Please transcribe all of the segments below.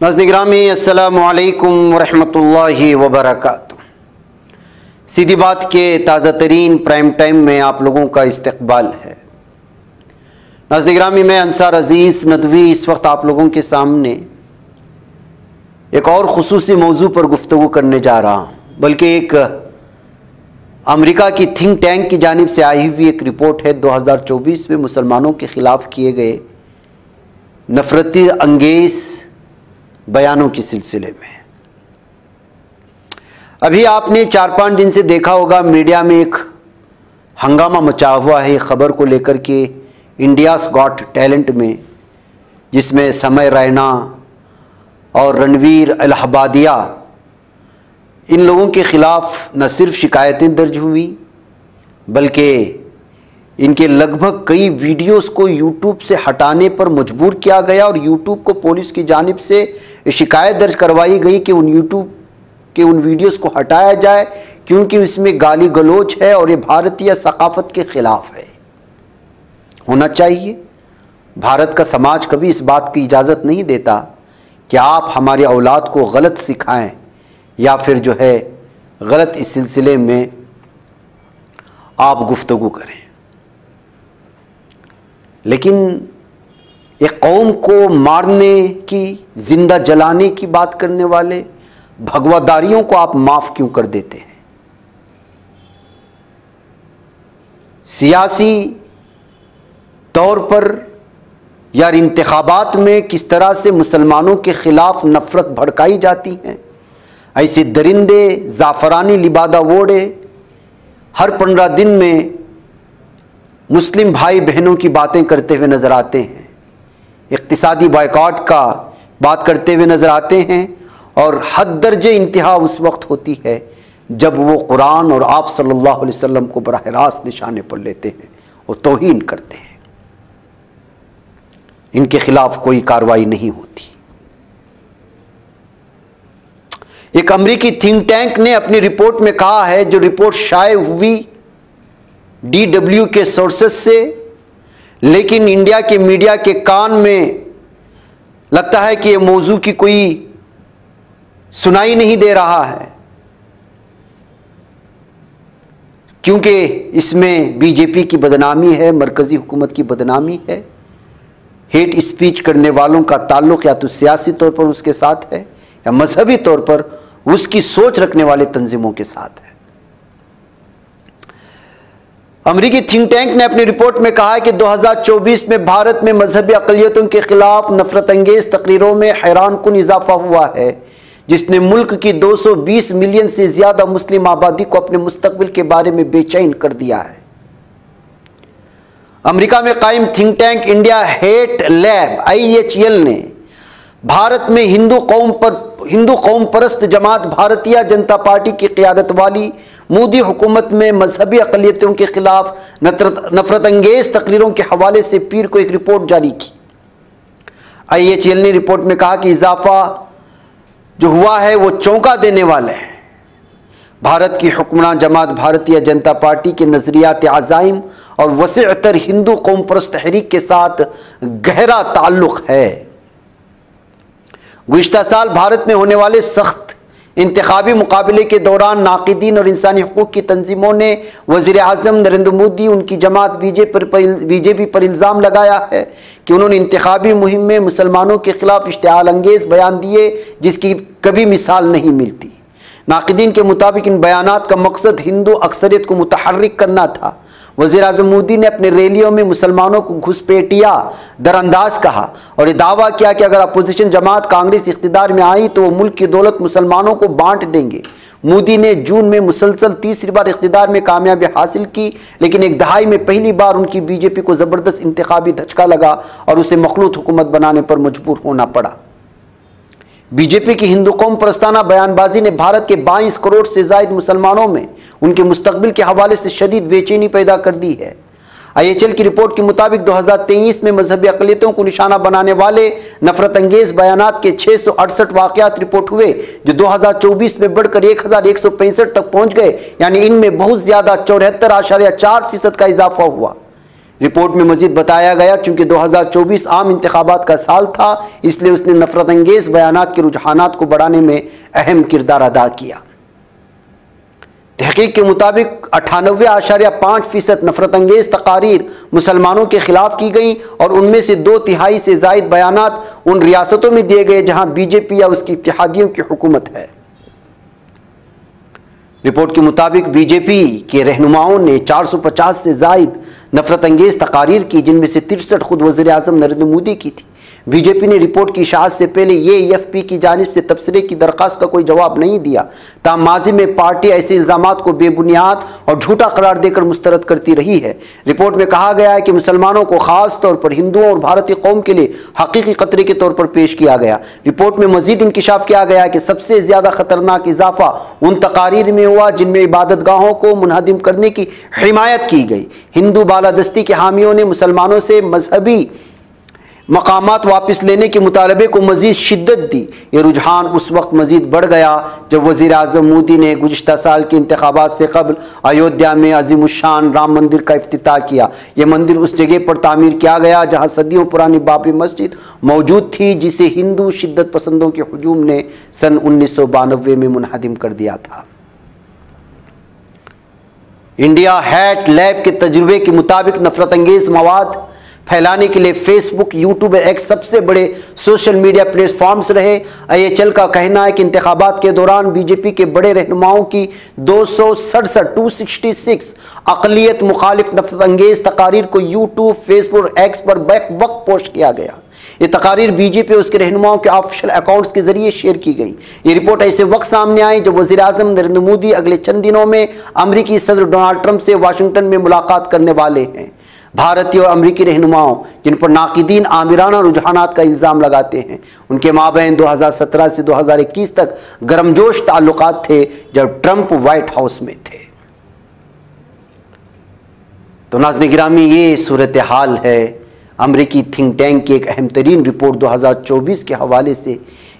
नाज़रीन गिरामी, अस्सलामु अलैकुम वरहमतुल्लाहि वबरकातुह। सीधी बात के ताज़ा तरीन प्राइम टाइम में आप लोगों का इस्तकबाल है। नाज़रीन गिरामी, मैं अंसार अज़ीज़ नदवी इस वक्त आप लोगों के सामने एक और ख़ुसूसी मौजू पर गुफ्तगू करने जा रहा हूँ, बल्कि एक अमेरिका की थिंक टैंक की जानिब से आई हुई एक रिपोर्ट है 2024 में मुसलमानों के ख़िलाफ़ किए गए नफ़रती अंगेज़ बयानों के सिलसिले में। अभी आपने 4-5 दिन से देखा होगा मीडिया में एक हंगामा मचा हुआ है खबर को लेकर के इंडियाज़ गॉट टैलेंट में, जिसमें समय रैना और रणवीर अलहबादिया इन लोगों के ख़िलाफ़ न सिर्फ शिकायतें दर्ज हुई बल्कि इनके लगभग कई वीडियोस को यूट्यूब से हटाने पर मजबूर किया गया और यूट्यूब को पुलिस की जानिब से शिकायत दर्ज करवाई गई कि उन यूट्यूब के उन वीडियोस को हटाया जाए, क्योंकि इसमें गाली गलौज है और ये भारतीय सकाफत के ख़िलाफ़ है। होना चाहिए। भारत का समाज कभी इस बात की इजाज़त नहीं देता कि आप हमारी औलाद को गलत सिखाएं या फिर जो है गलत इस सिलसिले में आप गुफ्तगू करें। लेकिन एक कौम को मारने की, जिंदा जलाने की बात करने वाले भगवादारियों को आप माफ़ क्यों कर देते हैं? सियासी तौर पर या इंतखाबात में किस तरह से मुसलमानों के ख़िलाफ़ नफ़रत भड़काई जाती हैं, ऐसे दरिंदे ज़ाफ़रानी लिबादा वोड़े हर 15 दिन में मुस्लिम भाई बहनों की बातें करते हुए नज़र आते हैं, इक़्तिसादी बॉयकॉट का बात करते हुए नज़र आते हैं, और हद दर्जे इंतहा उस वक्त होती है जब वो कुरान और आप सल्लल्लाहु अलैहि वसल्लम को बराह रास्त निशाने पर लेते हैं और तौहीन करते हैं। इनके खिलाफ कोई कार्रवाई नहीं होती। एक अमेरिकी थिंक टैंक ने अपनी रिपोर्ट में कहा है, जो रिपोर्ट शाये हुई DW के सोर्सेस से, लेकिन इंडिया के मीडिया के कान में लगता है कि ये मौजू की कोई सुनाई नहीं दे रहा है, क्योंकि इसमें बीजेपी की बदनामी है, मरकज़ी हुकूमत की बदनामी है, हेट स्पीच करने वालों का ताल्लुक़ या तो सियासी तौर पर उसके साथ है या मजहबी तौर पर उसकी सोच रखने वाले तंजीमों के साथ है। अमेरिकी थिंक टैंक ने अपनी रिपोर्ट में कहा है कि 2024 में भारत में मजहबी अक़लियतों के खिलाफ नफरत अंगेज़ तकरीरों में हैरानकुन इजाफा हुआ है, जिसने मुल्क की 220 मिलियन से ज़्यादा मुस्लिम आबादी को अपने मुस्तकबिल के बारे में बेचैन कर दिया है। अमेरिका में कायम think tank India hate lab IHL ने भारत में हिंदू कौम परस्त जमात भारतीय जनता पार्टी की क़ियादत वाली मोदी हुकूमत में मजहबी अक़लियतों के खिलाफ नफरत अंगेज़ तकरीरों के हवाले से पीर को एक रिपोर्ट जारी की। IHL ने रिपोर्ट में कहा कि इजाफा जो हुआ है वो चौंका देने वाला है। भारत की हुक्मरान जमात भारतीय जनता पार्टी के नज़रियात अज़ाइम और वसीअतर हिंदू कौम परस्त तहरीक के साथ गहरा ताल्लुक़ है। गुज़िश्ता साल भारत में होने वाले सख्त इंतखाबी मुकाबले के दौरान नाक़िदीन और इंसानी हकूक़ की तंजीमों ने वज़ीर आज़म नरेंद्र मोदी, उनकी जमात बीजेपी पर इल्ज़ाम लगाया है कि उन्होंने इंतखाबी मुहिम में मुसलमानों के ख़िलाफ़ इश्तिआल अंगेज़ बयान दिए, जिसकी कभी मिसाल नहीं मिलती। नाक़िदीन के मुताबिक इन बयानात का मकसद हिंदू अक्सरियत को मुतहर्रिक करना था। वज़ीर आज़म मोदी ने अपने रैलियों में मुसलमानों को घुसपैठिया दरअंदाज कहा और ये दावा किया कि अगर अपोजिशन जमात कांग्रेस इख्तिदार में आई तो वो मुल्क की दौलत मुसलमानों को बांट देंगे। मोदी ने जून में मुसलसल तीसरी बार इख्तिदार में कामयाबी हासिल की, लेकिन एक दहाई में पहली बार उनकी बीजेपी को ज़बरदस्त इंतखाबी धचका लगा और उसे मखलूत हुकूमत बनाने पर मजबूर होना पड़ा। बीजेपी की हिंदू कौम परस्ताना बयानबाजी ने भारत के 22 करोड़ से ज़ायद मुसलमानों में उनके मुस्तकबिल के हवाले से शदीद बेचैनी पैदा कर दी है। IHL की रिपोर्ट के मुताबिक 2023 में मजहबी अक़लियतों को निशाना बनाने वाले नफरत अंगेज़ बयानात के 668 वाक़यात रिपोर्ट हुए, जो 2024 में बढ़कर 1165 तक पहुँच गए, यानी इनमें बहुत ज़्यादा 74.4% का इजाफा हुआ। रिपोर्ट में मजीद बताया गया चूंकि 2024 आम इंतखाबात का साल था, इसलिए उसने नफरत अंगेज बयानात के रुझानात को बढ़ाने में अहम किरदार अदा किया। तहकीक के मुताबिक 98.5% नफरत अंगेज तकारीर मुसलमानों के खिलाफ की गई और उनमें से 2/3 से जायद बयानात उन रियासतों में दिए गए जहां बीजेपी या उसकी इत्तेहादियों की हुकूमत है। रिपोर्ट के मुताबिक बीजेपी के रहनुमाओं ने 450 से जायद नफरत अंगेज तकारीर की, जिनमें से 63 खुद वज़ीर आज़म नरेंद्र मोदी की थी। बीजेपी ने रिपोर्ट की इशाअत से पहले AFP की जानिब से तबसरे की दरख्वास्त का कोई जवाब नहीं दिया। ताहम माज़ी में पार्टी ऐसे इल्ज़ामात को बेबुनियाद और झूठा करार देकर मुस्तरद करती रही है। रिपोर्ट में कहा गया है कि मुसलमानों को खास तौर पर हिंदुओं और भारतीय कौम के लिए हकीकी खतरे के तौर पर पेश किया गया। रिपोर्ट में मजीद इंकिशाफ किया गया कि सबसे ज़्यादा खतरनाक इजाफा उन तकारीर में हुआ जिनमें इबादतगाहों को मुनहदिम करने की हिमायत की गई। हिंदू बालादस्ती के हामियों ने मुसलमानों से मजहबी मकामात वापस लेने के मुतालबे को मजीद शिद्दत दी। ये रुझान उस वक्त मजीद बढ़ गया जब वज़ीर आज़म मोदी ने गुज़िश्ता साल के इंतखाबात से कबल अयोध्या में अज़ीमुश्शान राम मंदिर का इफ्तिताह किया। यह मंदिर उस जगह पर तामीर किया गया जहाँ सदियों पुरानी बाबरी मस्जिद मौजूद थी, जिसे हिंदू शिद्दत पसंदों के हुजूम ने सन 1992 में मुनहदिम कर दिया था। इंडिया हैट लैब के तजुर्बे के मुताबिक नफरत अंगेज मवाद फैलाने के लिए फेसबुक, यूट्यूब और एक्स सबसे बड़े सोशल मीडिया प्लेटफॉर्म्स रहे। IHL का कहना है कि इंतखाबात के दौरान बीजेपी के बड़े रहनुमाओं की 266 अक़लियत मुखालिफ नफरत अंगेज तकारीर को यूट्यूब, फेसबुक और एक्स पर बैक वक्त पोस्ट किया गया। ये तकारीर बीजेपी और उसके रहनुमाओं के ऑफिशियल अकाउंट्स के जरिए शेयर की गई। ये रिपोर्ट ऐसे वक्त सामने आई जब वज़ीर आज़म नरेंद्र मोदी अगले चंद दिनों में अमरीकी सदर डोनाल्ड ट्रंप से वाशिंगटन में मुलाकात करने वाले हैं। भारतीय और अमरीकी रहनुमाओं जिन पर नाकिदीन आमिराना रुझानात का इल्ज़ाम लगाते हैं, उनके माबैन 2017 से 2021 तक गर्मजोश ताल्लुकात थे जब ट्रंप व्हाइट हाउस में थे। तो नाज़रीन गिरामी, ये सूरत हाल है अमरीकी थिंक टैंक की एक अहम तरीन रिपोर्ट 2024 के हवाले से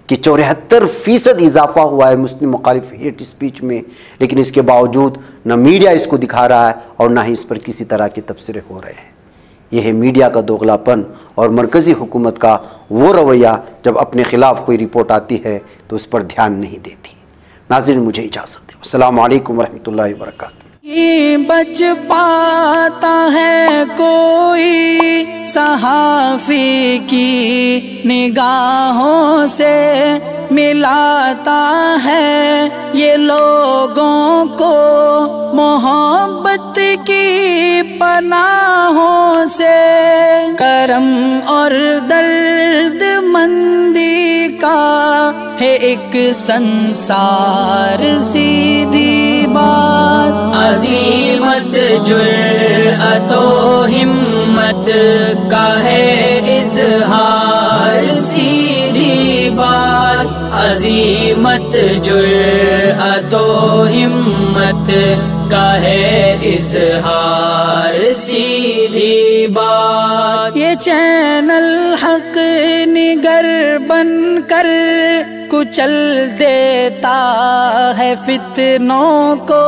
कि 74% इजाफा हुआ है मुस्लिम मुखालिफ हेट स्पीच में, लेकिन इसके बावजूद न मीडिया इसको दिखा रहा है और न ही इस पर किसी तरह के तबसरे हो रहे हैं। यह है मीडिया का दोगलापन और मरकज़ी हुकूमत का वो रवैया, जब अपने खिलाफ कोई रिपोर्ट आती है तो उस पर ध्यान नहीं देती। नाज़रीन, मुझे इजाज़त दें। अस्सलामु अलैकुम वरहमतुल्लाहि वबरकातुहू। बच पाता है कोई सहाफ़ी की निगाहों से, मिलाता है ये लोगों को मोहब्बत की पनाहों से। करम और दर्द मंदी का है एक संसार, सीधी बात। अज़ीमत जुर्अतो हिम्मत का है इज़हार, सीधी बात। अज़ीमत जुर्अतो हिम्मत का है इज़हार, सीधी बात। ये चैनल हक निगर बनकर कुचल देता है फितनों को।